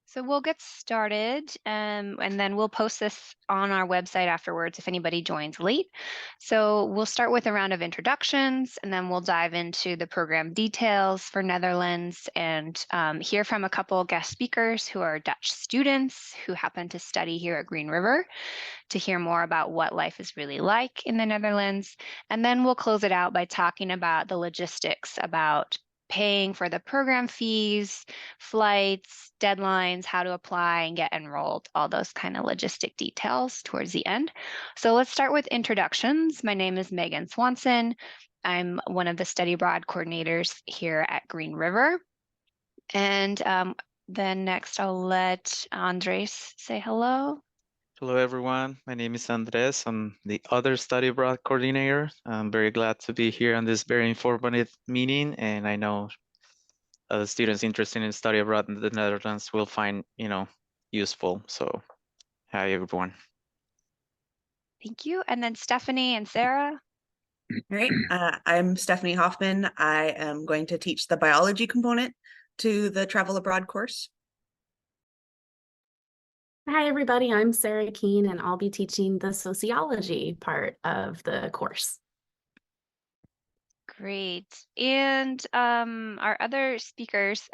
So we'll get started, and then we'll post this on our website afterwards if anybody joins late. So we'll start with a round of introductions, and then we'll dive into the program details for Netherlands and hear from a couple guest speakers who are Dutch students who happen to study here at Green River to hear more about what life is really like in the Netherlands. And then we'll close it out by talking about the logistics about paying for the program fees, flights, deadlines, how to apply and get enrolled, all those kind of logistic details towards the end. So let's start with introductions. My name is Megan Swanson. I'm one of the study abroad coordinators here at Green River. And then next I'll let Andres say hello. Hello, everyone. My name is Andres. I'm the other study abroad coordinator. I'm very glad to be here on this very informative meeting, and I know students interested in study abroad in the Netherlands will find, useful. So, hi, everyone. Thank you. And then Stephanie and Sarah. All right, I'm Stephanie Hoffman. I am going to teach the biology component to the travel abroad course. Hi, everybody. I'm Sarah Keene, and I'll be teaching the sociology part of the course. Great. And our other speakers,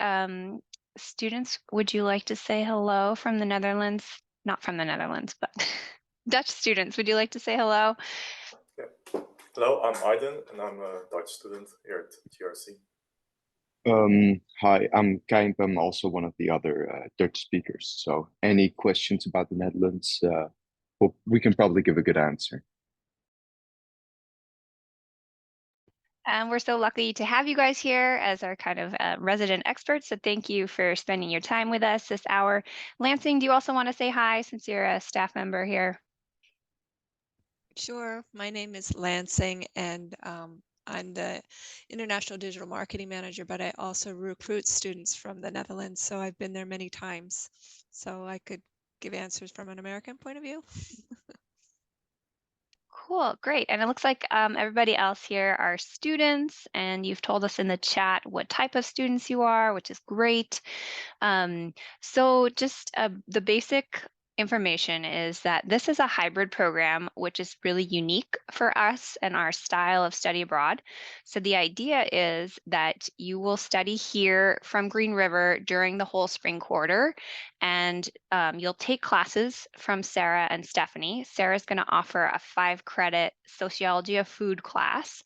students, would you like to say hello from the Netherlands? Not from the Netherlands, but Dutch students, would you like to say hello? Yeah. Hello, I'm Aiden, and I'm a Dutch student here at GRC. Hi, I'm Kaimp. I'm also one of the other Dutch speakers. So any questions about the Netherlands, we can probably give a good answer. And we're so lucky to have you guys here as our kind of resident experts. So thank you for spending your time with us this hour. Lansing, do you also want to say hi since you're a staff member here? Sure. My name is Lansing, and I'm the International Digital Marketing Manager, but I also recruit students from the Netherlands. So I've been there many times. So I could give answers from an American point of view. Cool, great. And it looks like everybody else here are students, and you've told us in the chat what type of students you are, which is great. So just the basic information is that this is a hybrid program, which is really unique for us and our style of study abroad. So the idea is that you will study here from Green River during the whole spring quarter, and you'll take classes from Sarah and Stephanie. Sarah's going to offer a 5-credit sociology of food class.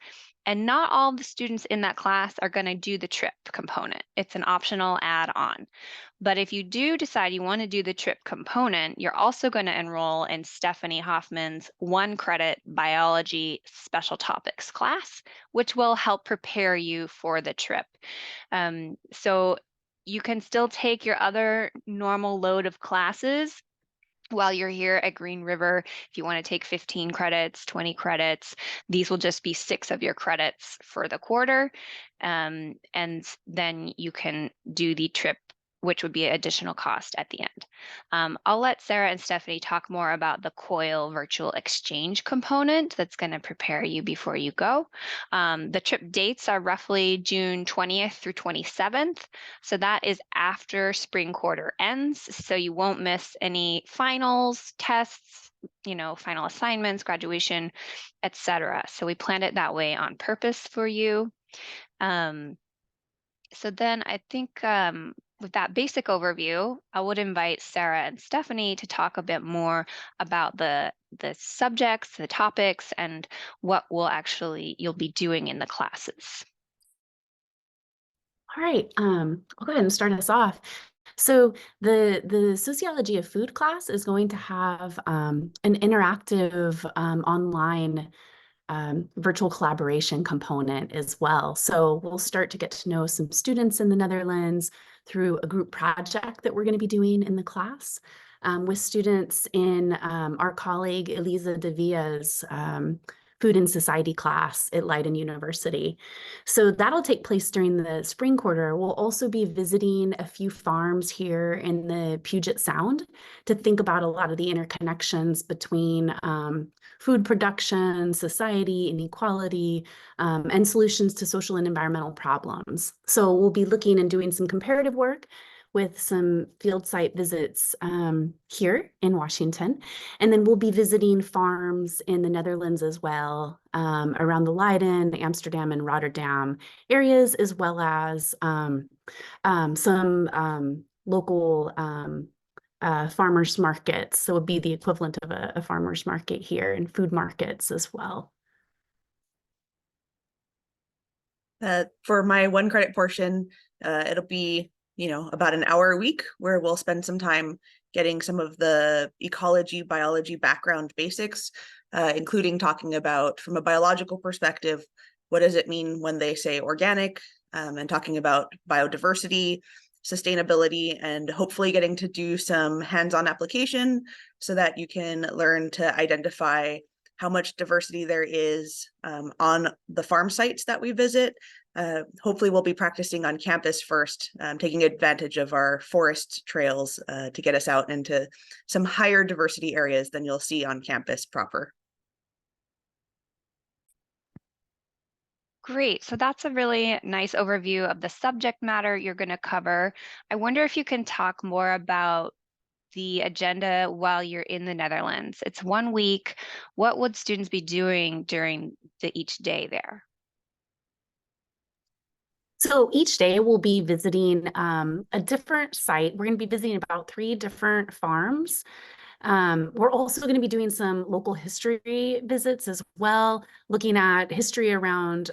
And not all the students in that class are going to do the trip component. It's an optional add-on. But if you do decide you want to do the trip component, you're also going to enroll in Stephanie Hoffman's 1-credit biology special topics class, which will help prepare you for the trip. So you can still take your other normal load of classes while you're here at Green River. If you want to take 15 credits, 20 credits, these will just be 6 of your credits for the quarter. And then you can do the trip, which would be additional cost at the end. I'll let Sarah and Stephanie talk more about the COIL virtual exchange component that's going to prepare you before you go. The trip dates are roughly June 20th through 27th. So that is after spring quarter ends. So you won't miss any finals, tests, final assignments, graduation, etc. So we planned it that way on purpose for you. So then I think with that basic overview, I would invite Sarah and Stephanie to talk a bit more about the subjects, the topics, and what you'll be doing in the classes. All right, I'll go ahead and start us off. So the sociology of food class is going to have an interactive online virtual collaboration component as well. So we'll start to get to know some students in the Netherlands through a group project that we're going to be doing in the class with students in our colleague Elisa de Villa's Food and Society class at Leiden University. So that'll take place during the spring quarter. We'll also be visiting a few farms here in the Puget Sound to think about a lot of the interconnections between food production, society, inequality, and solutions to social and environmental problems. So we'll be looking and doing some comparative work with some field site visits here in Washington. And then we'll be visiting farms in the Netherlands as well, around the Leiden, Amsterdam, and Rotterdam areas, as well as some local farmers markets. So it would be the equivalent of a farmers market here, and food markets as well. For my 1 credit portion, it'll be, about an hour a week where we'll spend some time getting some of the ecology, biology background basics, including talking about, from a biological perspective, what does it mean when they say organic, and talking about biodiversity, sustainability, and hopefully getting to do some hands-on application so that you can learn to identify how much diversity there is on the farm sites that we visit. Hopefully we'll be practicing on campus first, taking advantage of our forest trails to get us out into some higher diversity areas than you'll see on campus proper. Great. So that's a really nice overview of the subject matter you're going to cover. I wonder if you can talk more about the agenda while you're in the Netherlands. It's 1 week. What would students be doing during each day there? So each day we'll be visiting a different site. We're going to be visiting about 3 different farms. We're also going to be doing some local history visits as well, looking at history around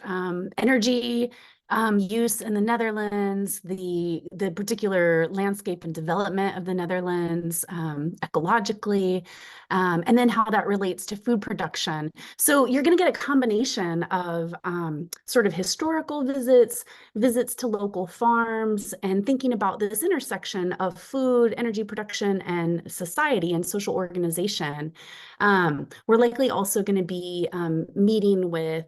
energy use in the Netherlands, the particular landscape and development of the Netherlands ecologically, and then how that relates to food production. So you're going to get a combination of sort of historical visits to local farms, and thinking about this intersection of food, energy production, and society and social organization. We're likely also going to be meeting with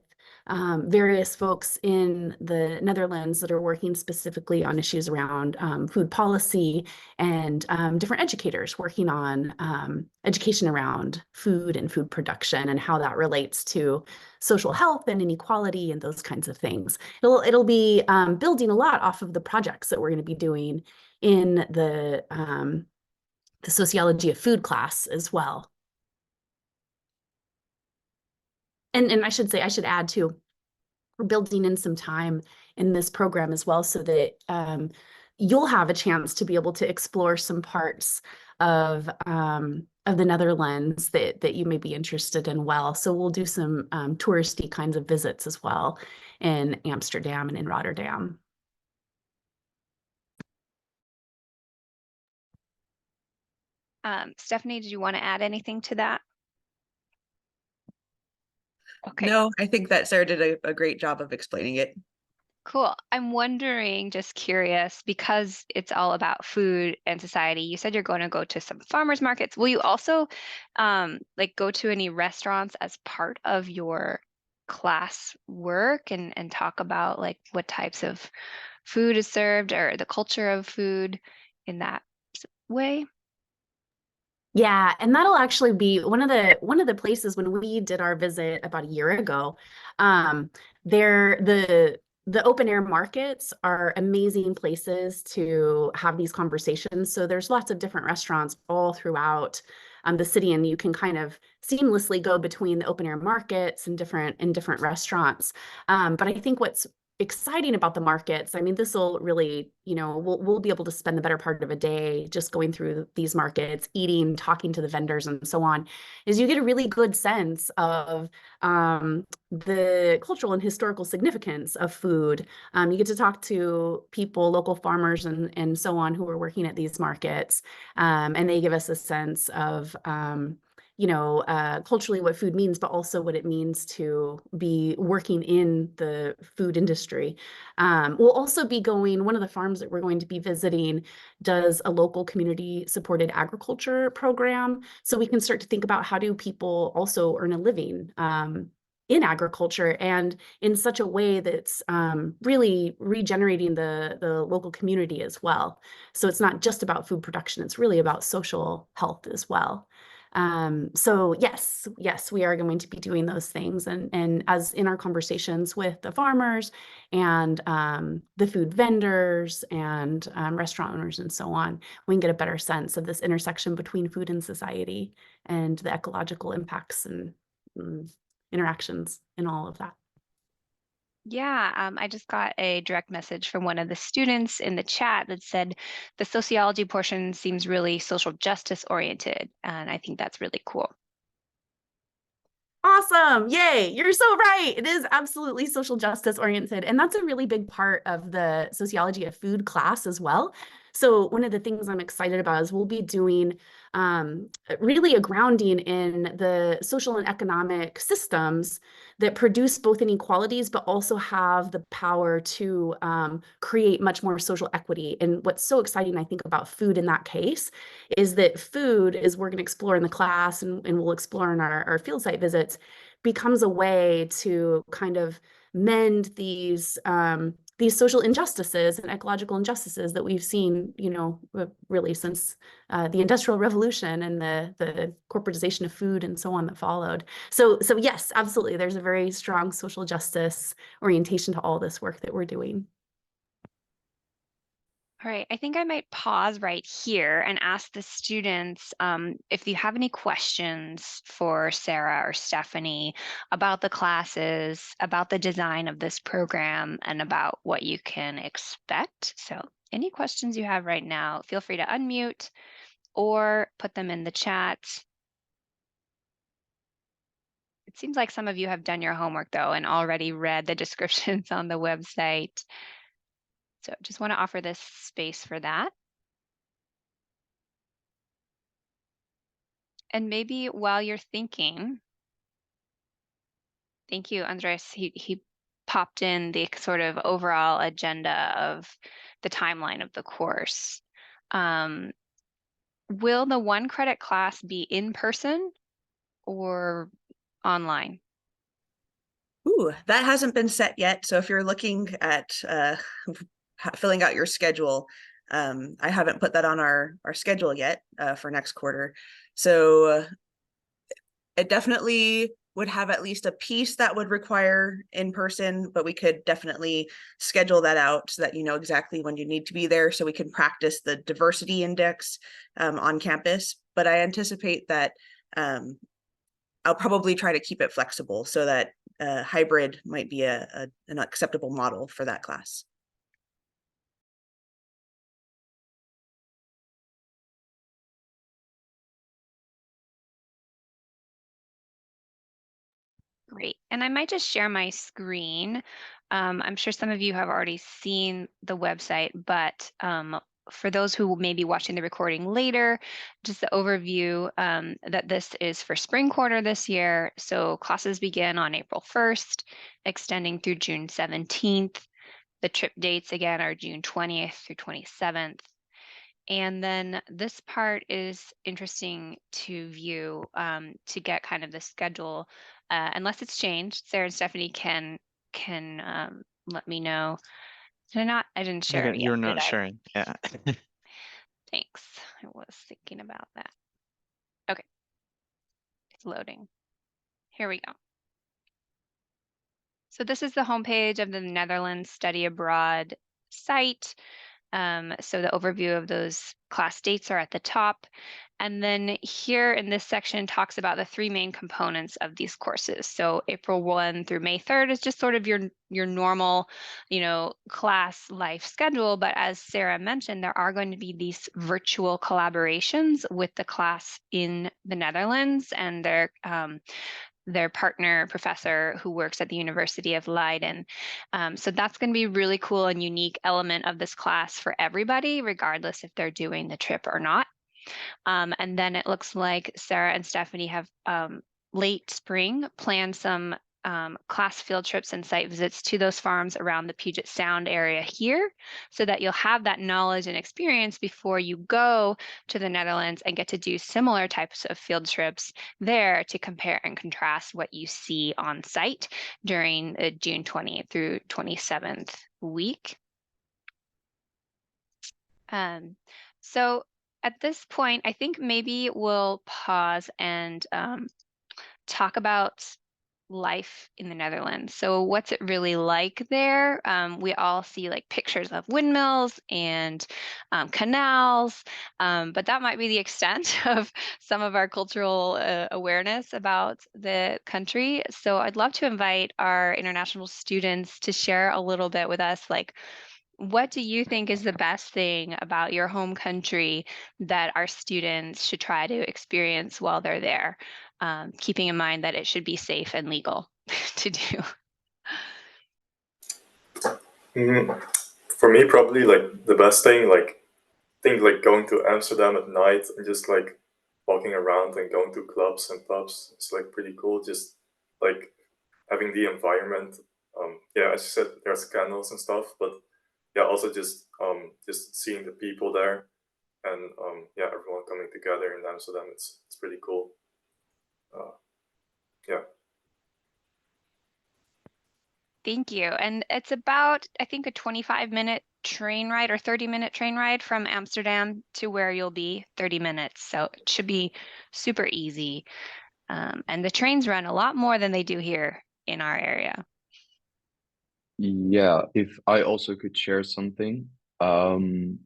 various folks in the Netherlands that are working specifically on issues around food policy, and different educators working on education around food and food production and how that relates to social health and inequality and those kinds of things. It'll be building a lot off of the projects that we're going to be doing in the sociology of food class as well. And I should add too, we're building in some time in this program as well, so that you'll have a chance to be able to explore some parts of the Netherlands that you may be interested in well. So we'll do some touristy kinds of visits as well in Amsterdam and in Rotterdam. Stephanie, did you want to add anything to that? Okay. No, I think that Sarah did a great job of explaining it. Cool. I'm wondering, just curious, because it's all about food and society, you said you're going to go to some farmers markets. Will you also like go to any restaurants as part of your class work and talk about like what types of food is served or the culture of food in that way? Yeah, and that'll actually be one of the places when we did our visit about a year ago. There the open air markets are amazing places to have these conversations. So there's lots of different restaurants all throughout the city, and you can kind of seamlessly go between the open air markets and different restaurants. But I think what's exciting about the markets, I mean, this will really, we'll be able to spend the better part of a day just going through these markets, eating, talking to the vendors and so on, is you get a really good sense of the cultural and historical significance of food. You get to talk to people, local farmers and so on, who are working at these markets, and they give us a sense of culturally what food means, but also what it means to be working in the food industry. We'll also be one of the farms that we're going to be visiting does a local community supported agriculture program. So we can start to think about, how do people also earn a living in agriculture, and in such a way that's really regenerating the local community as well. So it's not just about food production, it's really about social health as well. So yes, we are going to be doing those things. And as in our conversations with the farmers and the food vendors and restaurant owners and so on, we can get a better sense of this intersection between food and society and the ecological impacts and interactions in all of that. Yeah, I just got a direct message from one of the students in the chat that said the sociology portion seems really social justice oriented, and I think that's really cool. Awesome. Yay. You're so right. It is absolutely social justice oriented. And that's a really big part of the sociology of food class as well. So one of the things I'm excited about is we'll be doing really a grounding in the social and economic systems that produce both inequalities, but also have the power to create much more social equity. And what's so exciting, I think, about food in that case is that food, as we're going to explore in the class and we'll explore in our field site visits, becomes a way to kind of mend these social injustices and ecological injustices that we've seen, really since the Industrial Revolution and the corporatization of food and so on that followed. So yes, absolutely, there's a very strong social justice orientation to all this work that we're doing. All right, I think I might pause right here and ask the students if you have any questions for Sarah or Stephanie about the classes, about the design of this program, and about what you can expect. So any questions you have right now, feel free to unmute or put them in the chat. It seems like some of you have done your homework though and already read the descriptions on the website. So just want to offer this space for that. And maybe while you're thinking, thank you, Andres. He popped in the sort of overall agenda of the timeline of the course. Will the 1 credit class be in person or online? Ooh, that hasn't been set yet. So if you're looking at filling out your schedule, I haven't put that on our schedule yet for next quarter. So it definitely would have at least a piece that would require in person, but we could definitely schedule that out so that you know exactly when you need to be there, so we can practice the diversity index on campus. But I anticipate that I'll probably try to keep it flexible so that hybrid might be an acceptable model for that class. Great. And I might just share my screen. I'm sure some of you have already seen the website, but for those who may be watching the recording later, just the overview that this is for spring quarter this year. So classes begin on April 1st, extending through June 17th. The trip dates again are June 20th through 27th. And then this part is interesting to view to get kind of the schedule, unless it's changed. Sarah and Stephanie can let me know. Did I not? I didn't share it yet, You're did not I? sharing. Yeah. Thanks. I was thinking about that. Okay, it's loading. Here we go. So this is the homepage of the Netherlands Study Abroad site. So the overview of those class dates are at the top. And then here in this section talks about the 3 main components of these courses. So April 1 through May 3rd is just sort of your normal, class life schedule. But as Sarah mentioned, there are going to be these virtual collaborations with the class in the Netherlands and their partner professor who works at the University of Leiden. So that's going to be a really cool and unique element of this class for everybody, regardless if they're doing the trip or not. And then it looks like Sarah and Stephanie have late spring planned some class field trips and site visits to those farms around the Puget Sound area here, so that you'll have that knowledge and experience before you go to the Netherlands and get to do similar types of field trips there to compare and contrast what you see on site during the June 20th through 27th week. So at this point, I think maybe we'll pause and talk about life in the Netherlands. So, what's it really like there? We all see like pictures of windmills and canals, but that might be the extent of some of our cultural awareness about the country. So, I'd love to invite our international students to share a little bit with us, like, what do you think is the best thing about your home country that our students should try to experience while they're there? Keeping in mind that it should be safe and legal to do. For me, probably like the best thing, like think like going to Amsterdam at night and just like walking around and going to clubs and pubs. It's like pretty cool. Just like having the environment. Yeah, as you said, there's canals and stuff, but yeah, also just seeing the people there and yeah, everyone coming together in Amsterdam. It's pretty cool. Yeah. Thank you. And it's about, I think, a 25-minute train ride or 30-minute train ride from Amsterdam to where you'll be, 30 minutes. So it should be super easy. And the trains run a lot more than they do here in our area. Yeah, if I also could share something, um,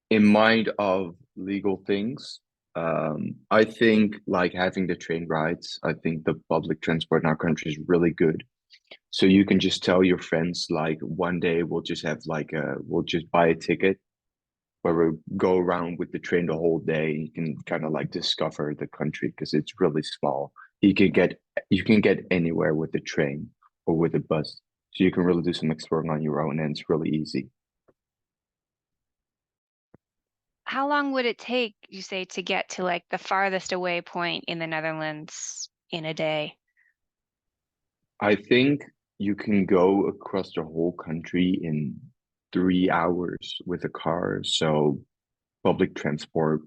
in mind of legal things, I think like having the train rides, I think the public transport in our country is really good. So you can just tell your friends like one day we'll just have we'll just buy a ticket where we go around with the train the whole day. You can kind of like discover the country because it's really small. You can get anywhere with the train or with a bus. So you can really do some exploring on your own and it's really easy. How long would it take, you say, to get to like the farthest away point in the Netherlands in a day? I think you can go across the whole country in 3 hours with a car. So public transport,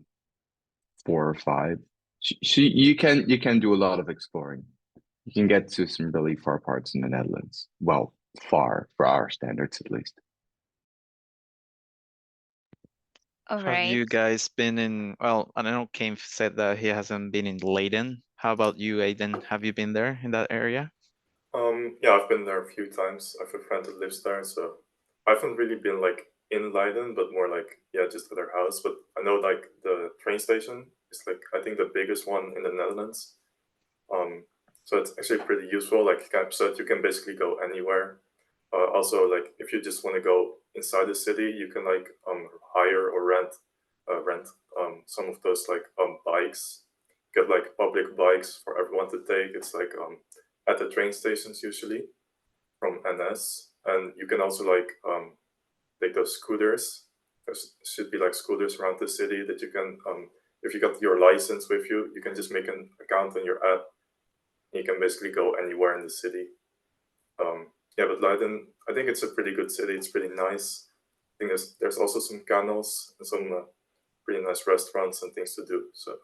4 or 5. So you can do a lot of exploring. You can get to some really far parts in the Netherlands. Well, far for our standards at least. All Have right. you guys been in, well, I don't know, Kane said that he hasn't been in Leiden. How about you, Aiden? Have you been there in that area? Yeah, I've been there a few times. I have a friend that lives there, so I haven't really been like in Leiden, but more like yeah, just at their house. But I know like the train station is like I think the biggest one in the Netherlands. Um, so it's actually pretty useful. Like so that you can basically go anywhere. Also, like if you just want to go inside the city, you can like hire or rent some of those like bikes. Get like public bikes for everyone to take. It's like at the train stations usually from NS, and you can also like take those scooters. There should be like scooters around the city that you can if you got your license with you, you can just make an account on your app. And you can basically go anywhere in the city. Yeah, but Leiden, I think it's a pretty good city. It's pretty nice. I think there's also some canals and some pretty nice restaurants and things to do. So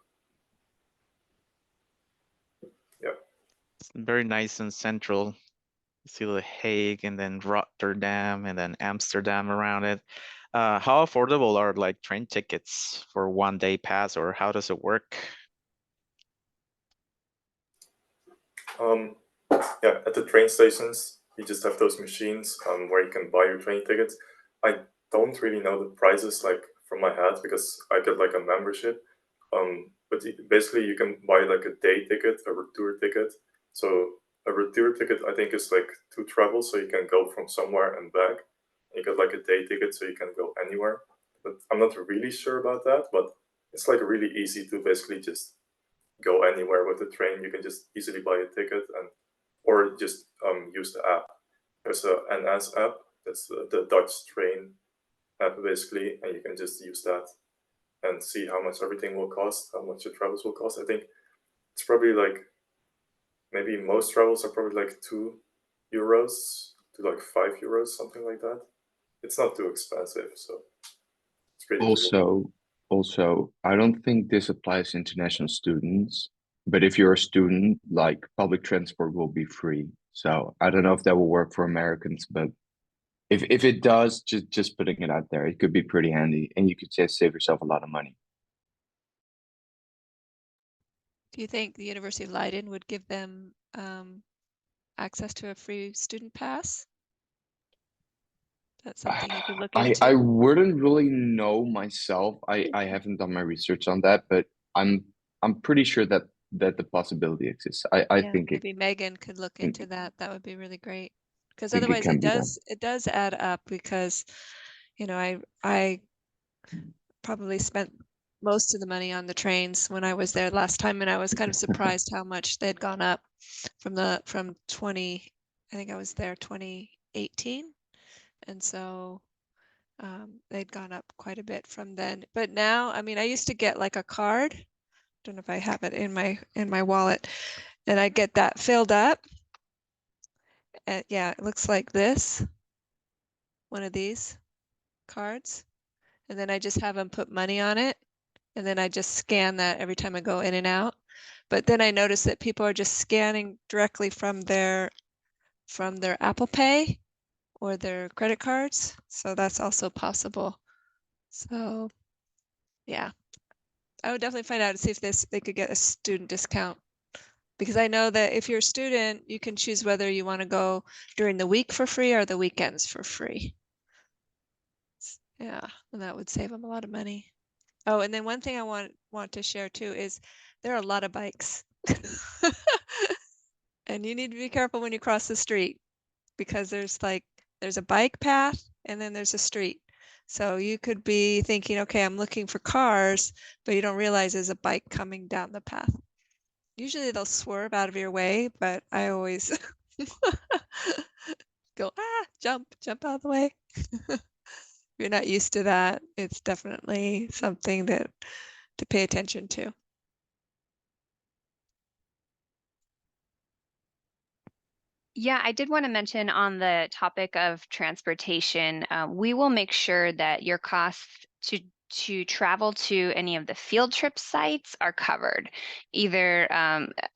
yeah. It's very nice and central. You see The Hague and then Rotterdam and then Amsterdam around it. How affordable are like train tickets for 1 day pass, or how does it work? Um, yeah, at the train stations, you just have those machines where you can buy your train tickets. I don't really know the prices like from my head because I get like a membership. But basically, you can buy like a day ticket, a return ticket. So a return ticket, I think, is like to travel, so you can go from somewhere and back. You get like a day ticket, so you can go anywhere. But I'm not really sure about that. But it's like really easy to basically just go anywhere with the train. You can just easily buy a ticket and or just use the app. There's a NS app. That's the Dutch train app basically, and you can just use that and see how much everything will cost, how much your travels will cost. I think it's probably like maybe most travels are probably like €2 to like €5, something like that. It's not too expensive, so it's pretty cool. Also, I don't think this applies to international students, but if you're a student, like public transport will be free. So I don't know if that will work for Americans, but If it does, just putting it out there, it could be pretty handy, and you could just save yourself a lot of money. Do you think the University of Leiden would give them access to a free student pass? That's something you could look I into. wouldn't really know myself. I haven't done my research on that, but I'm pretty sure that the possibility exists. I Yeah, think maybe Megan could look think into that. That would be really great. Because think it otherwise can be done. it does add up because, you know, I probably spent most of the money on the trains when I was there last time, and I was kind of surprised how much they'd gone up from 20, I think I was there 2018. And so they'd gone up quite a bit from then. But now, I mean, I used to get like a card. Don't know if I have it in my wallet, and I get that filled up. And yeah, it looks like this, one of these cards. And then I just have them put money on it. And then I just scan that every time I go in and out. But then I notice that people are just scanning directly from their Apple Pay or their credit cards. So that's also possible. So yeah, I would definitely find out and see if they could get a student discount. Because I know that if you're a student, you can choose whether you want to go during the week for free or the weekends for free. Yeah, and that would save them a lot of money. Oh, and then one thing I want to share too is there are a lot of bikes. And you need to be careful when you cross the street because there's a bike path and then there's a street. So you could be thinking, okay, I'm looking for cars, but you don't realize there's a bike coming down the path. Usually they'll swerve out of your way, but I always go, jump out of the way. If you're not used to that, it's definitely something to pay attention to. Yeah, I did want to mention on the topic of transportation, we will make sure that your costs to travel to any of the field trip sites are covered. Either,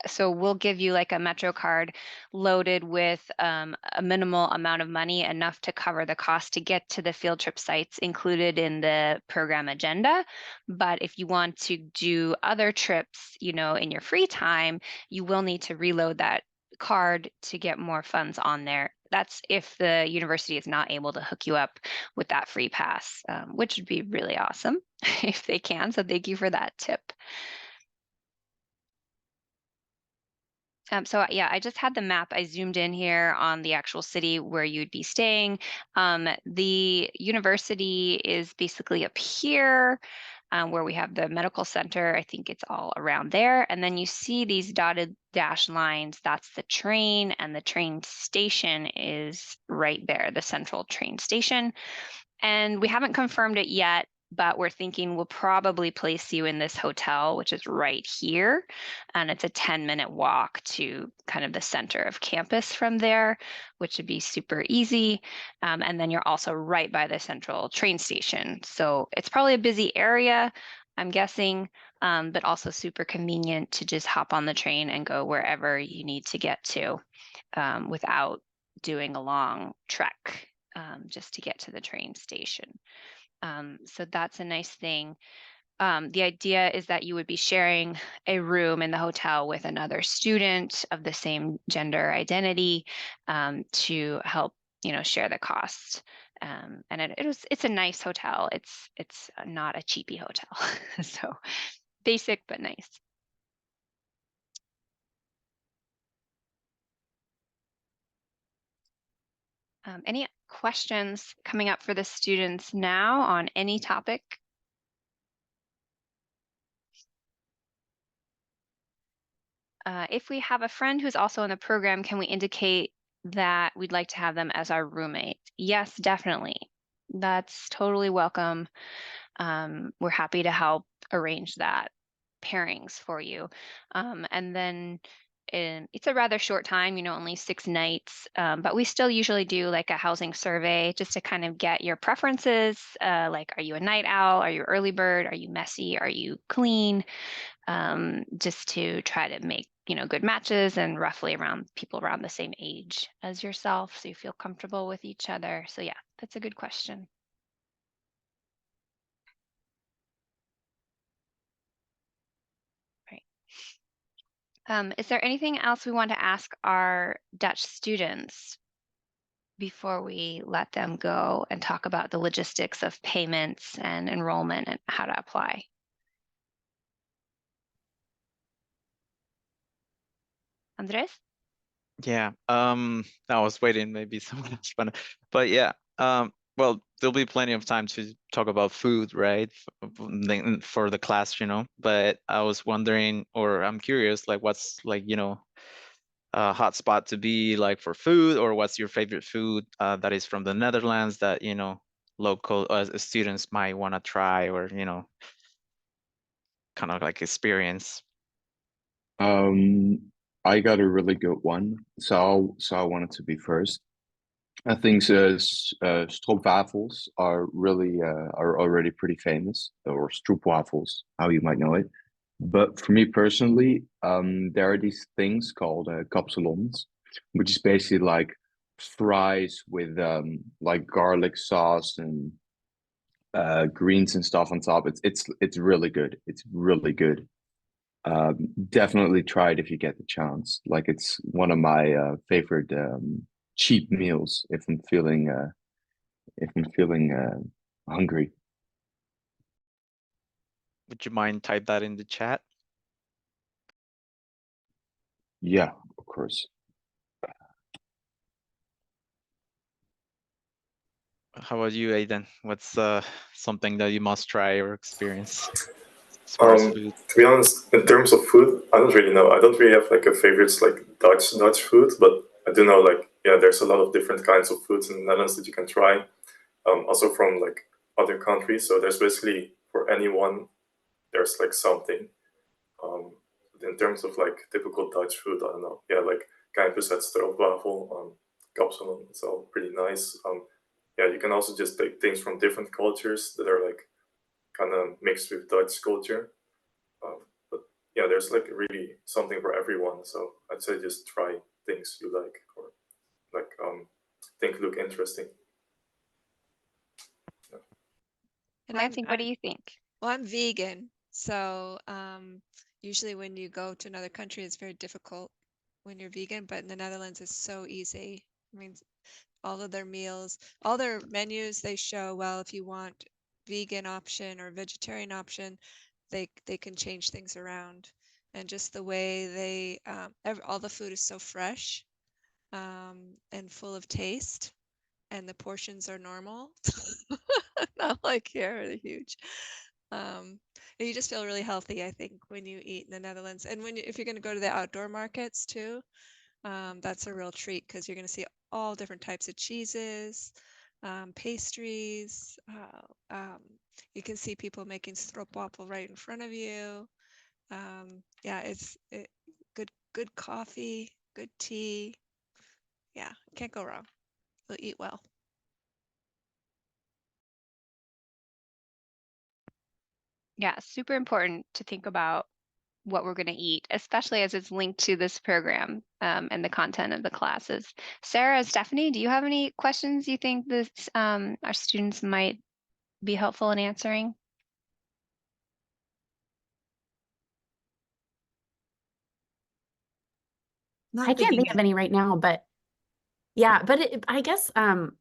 so we'll give you like a Metro card loaded with a minimal amount of money, enough to cover the cost to get to the field trip sites included in the program agenda. But if you want to do other trips, you know, in your free time, you will need to reload that card to get more funds on there. That's if the university is not able to hook you up with that free pass, which would be really awesome if they can. So thank you for that tip. So yeah, I just had the map. I zoomed in here on the actual city where you'd be staying. The university is basically up here. Where we have the medical center. I think it's all around there. And then you see these dotted dash lines, that's the train, and the train station is right there, the central train station. And we haven't confirmed it yet, but we're thinking we'll probably place you in this hotel, which is right here. And it's a 10-minute walk to kind of the center of campus from there, which would be super easy. And then you're also right by the central train station. So it's probably a busy area, I'm guessing, but also super convenient to just hop on the train and go wherever you need to get to without doing a long trek just to get to the train station. So that's a nice thing. The idea is that you would be sharing a room in the hotel with another student of the same gender identity to help, you know, share the cost. And it's a nice hotel. It's not a cheapy hotel, so basic but nice. Any questions coming up for the students now on any topic? If we have a friend who's also in the program, can we indicate that we'd like to have them as our roommate? Yes, definitely. That's totally welcome. We're happy to help arrange that pairings for you. And then it's a rather short time, you know, only 6 nights, but we still usually do like a housing survey just to kind of get your preferences. Like, are you a night owl? Are you early bird? Are you messy? Are you clean? Just to try to make good matches and roughly around people around the same age as yourself, so you feel comfortable with each other. So yeah, that's a good question. Right. Is there anything else we want to ask our Dutch students before we let them go and talk about the logistics of payments and enrollment and how to apply? Andres? Yeah, I was waiting, maybe someone else, but yeah, well, there'll be plenty of time to talk about food, right? For the class, but I was wondering, or I'm curious, like what's like, a hot spot to be like for food, or what's your favorite food that is from the Netherlands that, local students might want to try, or, kind of like experience. I got a really good one, so I wanted to be first. I think stroopwafels are already pretty famous, or stroopwafels, how you might know it. But for me personally, there are these things called kapsalons, which is basically like fries with like garlic sauce and greens and stuff on top. It's really good. It's really good. Definitely try it if you get the chance. Like it's one of my favorite cheap meals if I'm feeling hungry. Would you mind type that in the chat? Yeah, of course. How about you, Aiden? What's something that you must try or experience as far as food? To be honest, in terms of food, I don't really know. I don't really have like a favorites like Dutch food, but I do know like yeah, there's a lot of different kinds of foods in the Netherlands that you can try. Also from like other countries. So there's basically for anyone, there's like something. In terms of like typical Dutch food, I don't know. Yeah, like campus at stroopwafel, kapsalon. It's all pretty nice. Yeah, you can also just take things from different cultures that are like kind of mixed with Dutch culture. But yeah, there's like really something for everyone. So I'd say just try things you like or like think look interesting. Yeah. And Lansing, what do you think? Well, I'm vegan, so usually when you go to another country, it's very difficult when you're vegan. But in the Netherlands, it's so easy. I mean, all of their meals, all their menus, they show, well, if you want vegan option or vegetarian option, they can change things around. And just the way they, all the food is so fresh and full of taste, and the portions are normal, not like here, they're huge. And you just feel really healthy, I think, when you eat in the Netherlands. And if you're going to go to the outdoor markets too, that's a real treat because you're going to see all different types of cheeses, pastries. You can see people making stroopwafel right in front of you. Yeah, good coffee, good tea. Yeah, can't go wrong. You'll eat well. Yeah, super important to think about what we're going to eat, especially as it's linked to this program and the content of the classes. Sarah, Stephanie, do you have any questions you think this our students might be helpful in answering? Not I can't thinking think of any right now, but yeah, but I guess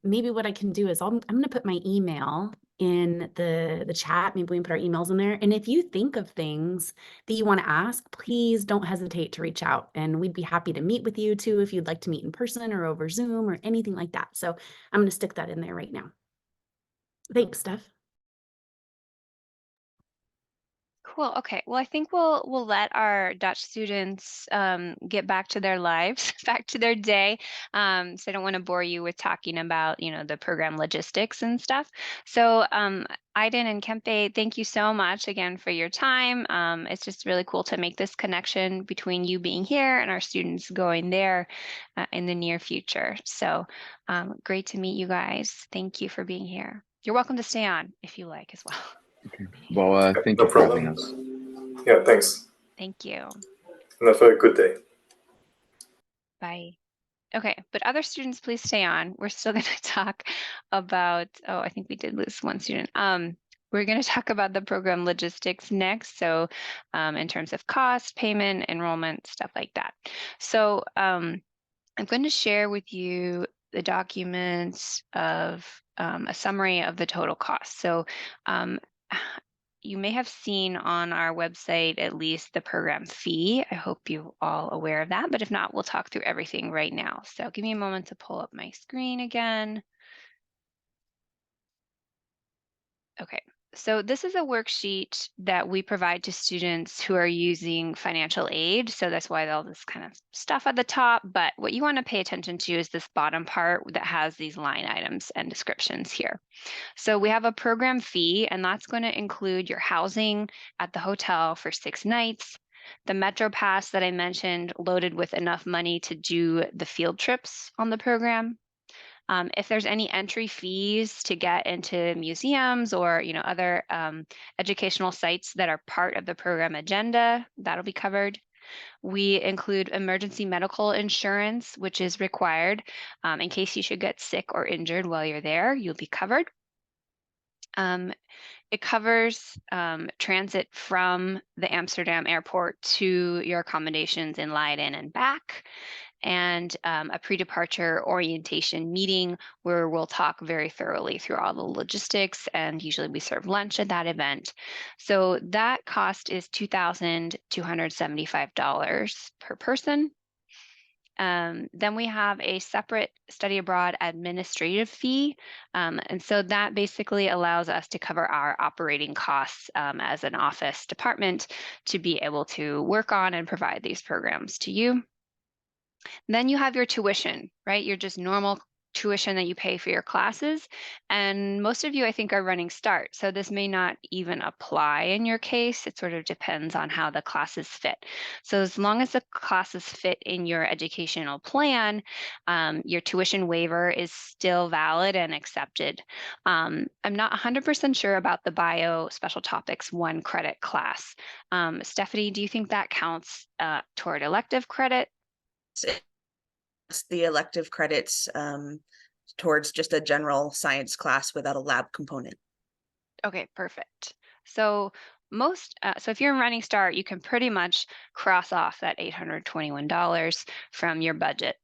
maybe what I can do is I'm going to put my email in the chat. Maybe we can put our emails in there. And if you think of things that you want to ask, please don't hesitate to reach out. And we'd be happy to meet with you too if you'd like to meet in person or over Zoom or anything like that. So I'm going to stick that in there right now. Thanks, Steph. Cool. Okay. Well, I think we'll let our Dutch students get back to their lives, back to their day. So I don't want to bore you with talking about, the program logistics and stuff. So Aiden and Kempe, thank you so much again for your time. It's just really cool to make this connection between you being here and our students going there in the near future. So great to meet you guys. Thank you for being here. You're welcome to stay on if you like as well. Okay. Well, thank No you for having problem. us. Yeah, thanks. Thank you. And have a good day. Bye. Okay, but other students, please stay on. We're still going to talk about, oh, I think we did lose one student. We're going to talk about the program logistics next. So in terms of cost, payment, enrollment, stuff like that. So I'm going to share with you the documents of a summary of the total cost. So you may have seen on our website at least the program fee. I hope you're all aware of that, but if not, we'll talk through everything right now. So give me a moment to pull up my screen again. Okay, so this is a worksheet that we provide to students who are using financial aid. So that's why all this kind of stuff at the top, but what you want to pay attention to is this bottom part that has these line items and descriptions here. So we have a program fee, and that's going to include your housing at the hotel for 6 nights, the Metro Pass that I mentioned, loaded with enough money to do the field trips on the program. If there's any entry fees to get into museums or other educational sites that are part of the program agenda, that'll be covered. We include emergency medical insurance, which is required in case you should get sick or injured while you're there. You'll be covered. It covers transit from the Amsterdam airport to your accommodations in Leiden and back, and a pre-departure orientation meeting where we'll talk very thoroughly through all the logistics, and usually we serve lunch at that event. So that cost is $2,275 per person. Then we have a separate study abroad administrative fee. And so that basically allows us to cover our operating costs as an office department to be able to work on and provide these programs to you. Then you have your tuition, right? Your just normal tuition that you pay for your classes. And most of you, I think, are running START. So this may not even apply in your case. It sort of depends on how the classes fit. So as long as the classes fit in your educational plan, your tuition waiver is still valid and accepted. I'm not 100% sure about the bio special topics 1 credit class. Stephanie, do you think that counts toward elective credit? It's the elective credits towards just a general science class without a lab component. Okay, perfect. So so if you're in Running Start, you can pretty much cross off that $821 from your budget,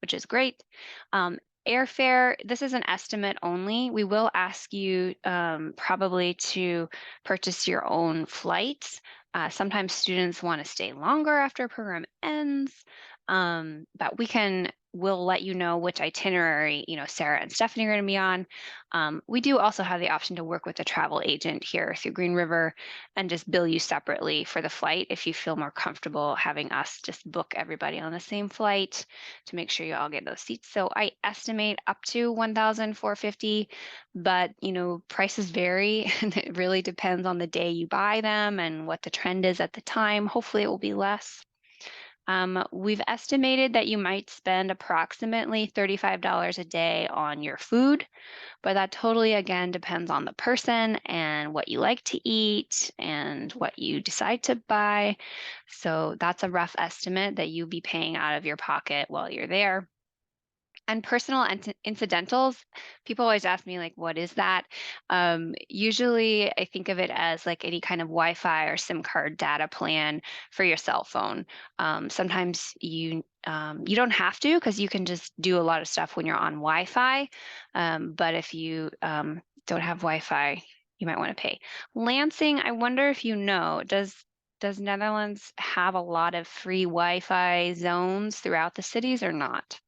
which is great. Airfare, this is an estimate only. We will ask you probably to purchase your own flights. Sometimes students want to stay longer after a program ends, but we'll let you know which itinerary, Sarah and Stephanie are going to be on. We do also have the option to work with a travel agent here through Green River and just bill you separately for the flight if you feel more comfortable having us just book everybody on the same flight to make sure you all get those seats. So I estimate up to $1,450, but prices vary and it really depends on the day you buy them and what the trend is at the time. Hopefully it will be less. We've estimated that you might spend approximately $35 a day on your food, but that totally, again, depends on the person and what you like to eat and what you decide to buy. So that's a rough estimate that you'll be paying out of your pocket while you're there. And personal incidentals, people always ask me, like, what is that? Usually I think of it as like any kind of Wi-Fi or SIM card data plan for your cell phone. Sometimes you don't have to, because you can just do a lot of stuff when you're on Wi-Fi. But if you don't have Wi-Fi, you might want to pay. Lansing, I wonder if does Netherlands have a lot of free Wi-Fi zones throughout the cities or not?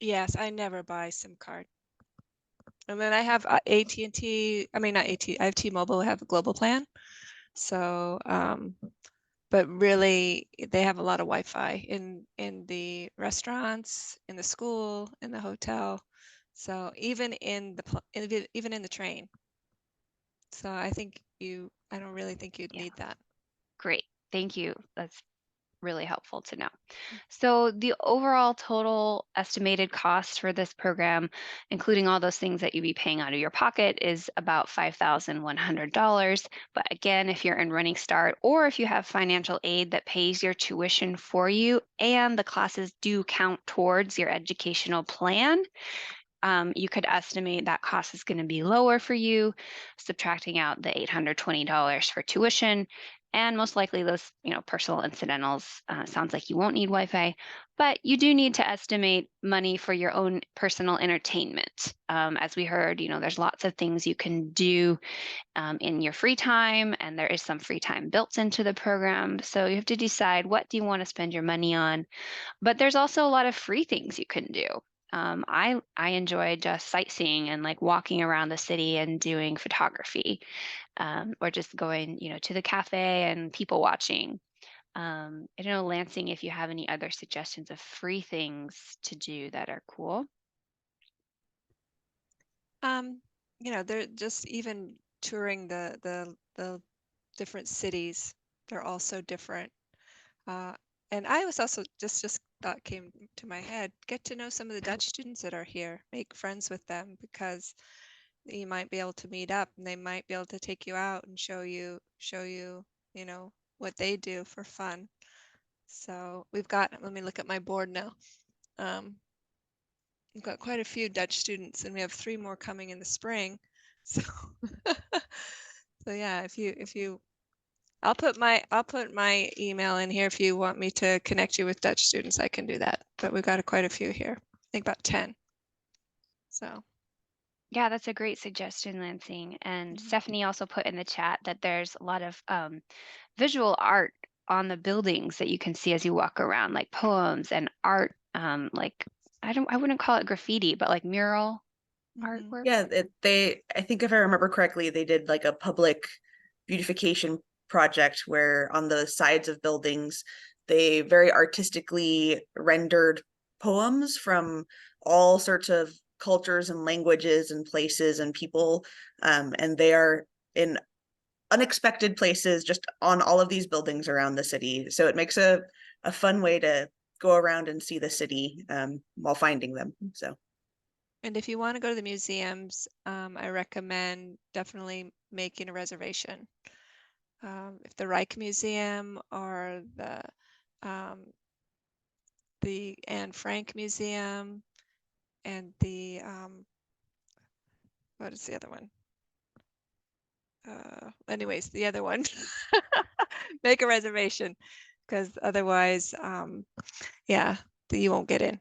Yes, I never buy SIM card. And then I have AT&T, I mean, not AT, I have T-Mobile, I have a global plan. So, but really they have a lot of Wi-Fi in the restaurants, in the school, in the hotel. So even in the train. So I don't really think you'd Yeah. need that. Great, thank you. really helpful to know. So the overall total estimated cost for this program, including all those things that you'd be paying out of your pocket, is about $5,100. But again, if you're in Running Start or if you have financial aid that pays your tuition for you and the classes do count towards your educational plan, you could estimate that cost is going to be lower for you, subtracting out the $820 for tuition. And most likely those, personal incidentals, sounds like you won't need Wi-Fi, but you do need to estimate money for your own personal entertainment. As we heard, there's lots of things you can do in your free time, and there is some free time built into the program. So you have to decide, what do you want to spend your money on? But there's also a lot of free things you can do. I enjoy just sightseeing and like walking around the city and doing photography, or just going, to the cafe and people watching. I don't know, Lansing, if you have any other suggestions of free things to do that are cool. They're just even touring the different cities. They're all so different. And I was also just thought came to my head, get to know some of the Dutch students that are here, make friends with them, because you might be able to meet up and they might be able to take you out and show you, what they do for fun. So let me look at my board now. We've got quite a few Dutch students and we have 3 more coming in the spring. So, so yeah, I'll put my email in here if you want me to connect you with Dutch students. I can do that. But we've got quite a few here. I think about 10. So Yeah, that's a great suggestion, Lansing. And Stephanie also put in the chat that there's a lot of visual art on the buildings that you can see as you walk around, like poems and art, like I wouldn't call it graffiti, but like mural artwork. Yeah, I think if I remember correctly, they did like a public beautification project where on the sides of buildings, they very artistically rendered poems from all sorts of cultures and languages and places and people. And they are in unexpected places just on all of these buildings around the city. So it makes a fun way to go around and see the city while finding them. So. And if you want to go to the museums, I recommend definitely making a reservation. If the Reich Museum or the Anne Frank Museum and the what is the other one? Anyways, the other one, make a reservation, because otherwise, yeah, you won't get in.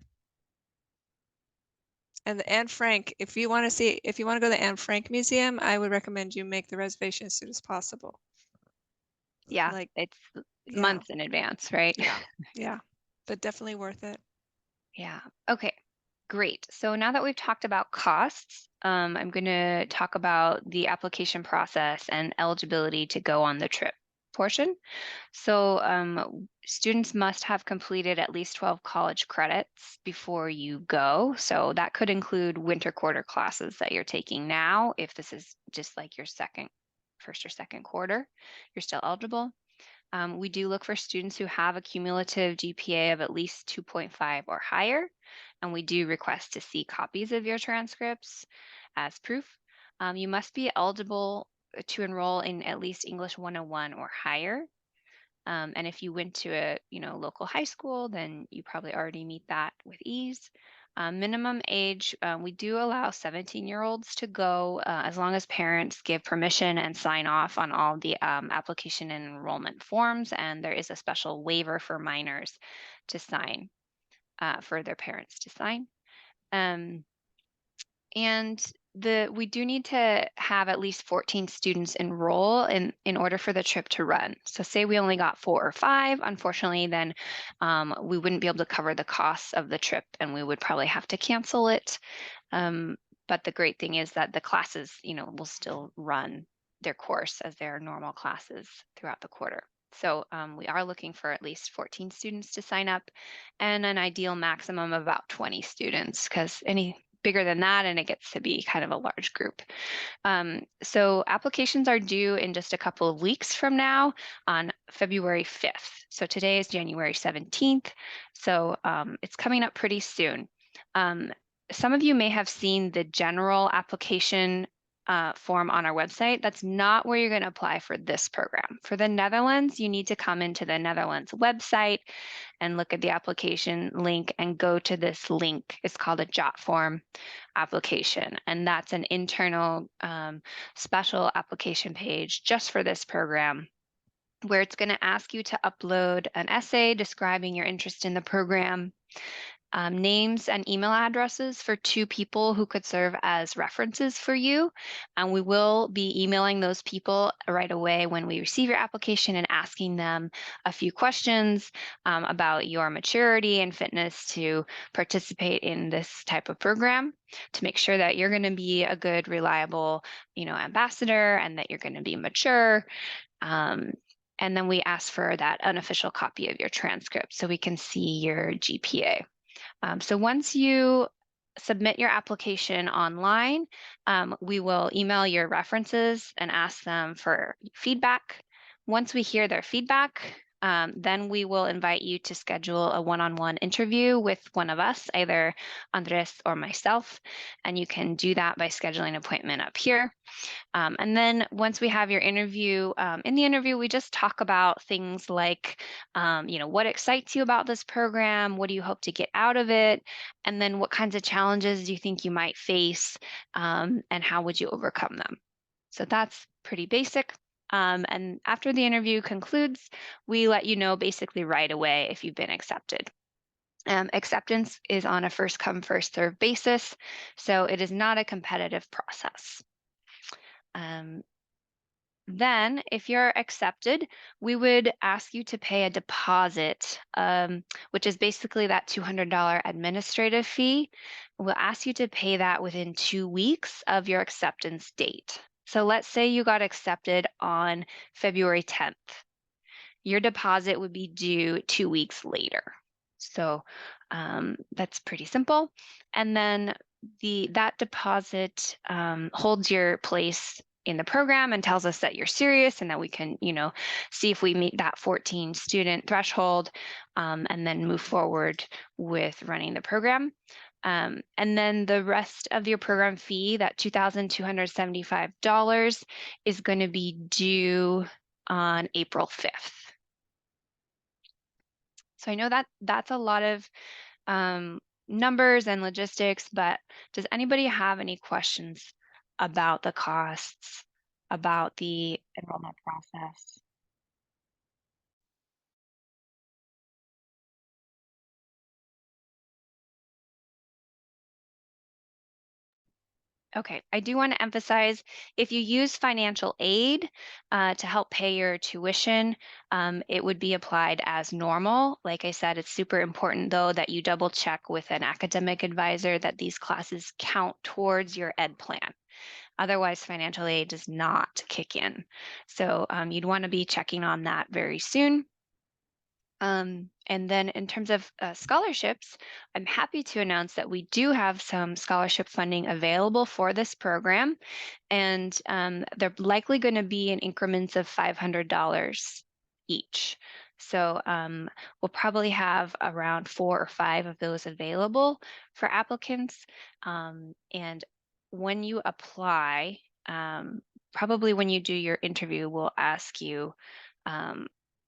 And the Anne Frank, if you want to go to the Anne Frank Museum, I would recommend you make the reservation as soon as possible. Yeah, Like, it's months in advance, right? Yeah, but definitely worth it. Yeah. Okay. Great. So now that we've talked about costs, I'm going to talk about the application process and eligibility to go on the trip portion. So students must have completed at least 12 college credits before you go. So that could include winter quarter classes that you're taking now. If this is just like your first or second quarter, you're still eligible. We do look for students who have a cumulative GPA of at least 2.5 or higher, and we do request to see copies of your transcripts as proof. You must be eligible to enroll in at least English 101 or higher. And if you went to a local high school, then you probably already meet that with ease. Minimum age, we do allow 17-year-olds to go as long as parents give permission and sign off on all the application and enrollment forms. And there is a special waiver for minors to sign, for their parents to sign. And we do need to have at least 14 students enroll in order for the trip to run. So say we only got 4 or 5, unfortunately, then we wouldn't be able to cover the costs of the trip and we would probably have to cancel it. But the great thing is that the classes, will still run their course as their normal classes throughout the quarter. So we are looking for at least 14 students to sign up and an ideal maximum of about 20 students, because any bigger than that, and it gets to be kind of a large group. So applications are due in just a couple of weeks from now on February 5th. So today is January 17th. So it's coming up pretty soon. Some of you may have seen the general application form on our website. That's not where you're going to apply for this program. For the Netherlands, you need to come into the Netherlands website and look at the application link and go to this link. It's called a JOT form application. And that's an internal special application page just for this program, where it's going to ask you to upload an essay describing your interest in the program, names and email addresses for 2 people who could serve as references for you. And we will be emailing those people right away when we receive your application and asking them a few questions about your maturity and fitness to participate in this type of program, to make sure that you're going to be a good, reliable, ambassador, and that you're going to be mature. And then we ask for that unofficial copy of your transcript so we can see your GPA. So once you submit your application online, we will email your references and ask them for feedback. Once we hear their feedback, then we will invite you to schedule a one-on-one interview with one of us, either Andres or myself, and you can do that by scheduling an appointment up here. And then once we have your interview, in the interview, we just talk about things like, what excites you about this program? What do you hope to get out of it? And then what kinds of challenges do you think you might face? And how would you overcome them? So that's pretty basic. And after the interview concludes, we let you know basically right away if you've been accepted. Acceptance is on a first come, first serve basis, so it is not a competitive process. Then, if you're accepted, we would ask you to pay a deposit, which is basically that $200 administrative fee. We'll ask you to pay that within 2 weeks of your acceptance date. So let's say you got accepted on February 10th. Your deposit would be due 2 weeks later. So that's pretty simple. And then that deposit holds your place in the program and tells us that you're serious and that we can, see if we meet that 14 student threshold, and then move forward with running the program. And then the rest of your program fee, that $2,275, is going to be due on April 5th. So I know that that's a lot of numbers and logistics, but does anybody have any questions about the costs, about the enrollment process? Okay, I do want to emphasize, if you use financial aid to help pay your tuition, it would be applied as normal. Like I said, it's super important, though, that you double check with an academic advisor that these classes count towards your ed plan. Otherwise, financial aid does not kick in. So you'd want to be checking on that very soon. And then in terms of scholarships, I'm happy to announce that we do have some scholarship funding available for this program. And they're likely going to be in increments of $500 each. So we'll probably have around 4 or 5 of those available for applicants. And when you apply, probably when you do your interview, we'll ask you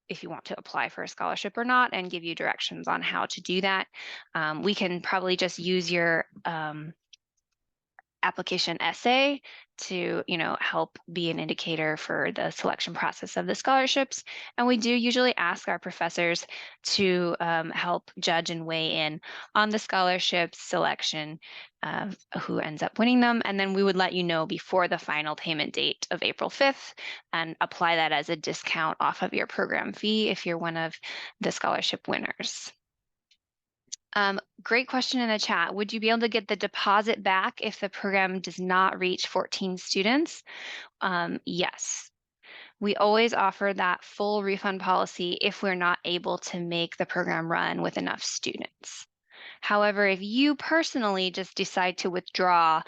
if you want to apply for a scholarship or not, and give you directions on how to do that. We can probably just use your application essay to, help be an indicator for the selection process of the scholarships. And we do usually ask our professors to help judge and weigh in on the scholarship selection, who ends up winning them. And then we would let you know before the final payment date of April 5th and apply that as a discount off of your program fee if you're one of the scholarship winners. Great question in the chat. Would you be able to get the deposit back if the program does not reach 14 students? Yes. We always offer that full refund policy if we're not able to make the program run with enough students. However, if you personally just decide to withdraw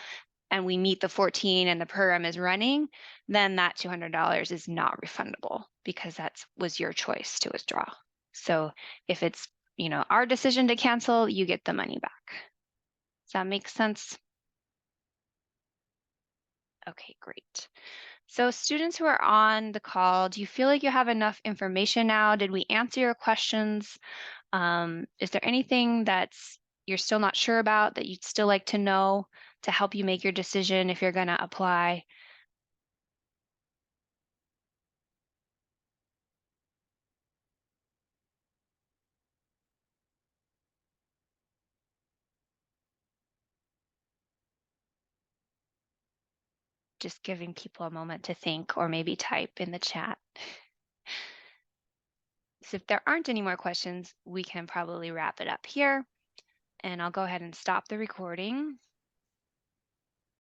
and we meet the 14 and the program is running, then that $200 is not refundable because that was your choice to withdraw. So if it's, our decision to cancel, you get the money back. Does that make sense? Okay, great. So students who are on the call, do you feel like you have enough information now? Did we answer your questions? Is there anything that's you're still not sure about that you'd still like to know to help you make your decision if you're going to apply? Just giving people a moment to think or maybe type in the chat. So if there aren't any more questions, we can probably wrap it up here. And I'll go ahead and stop the recording.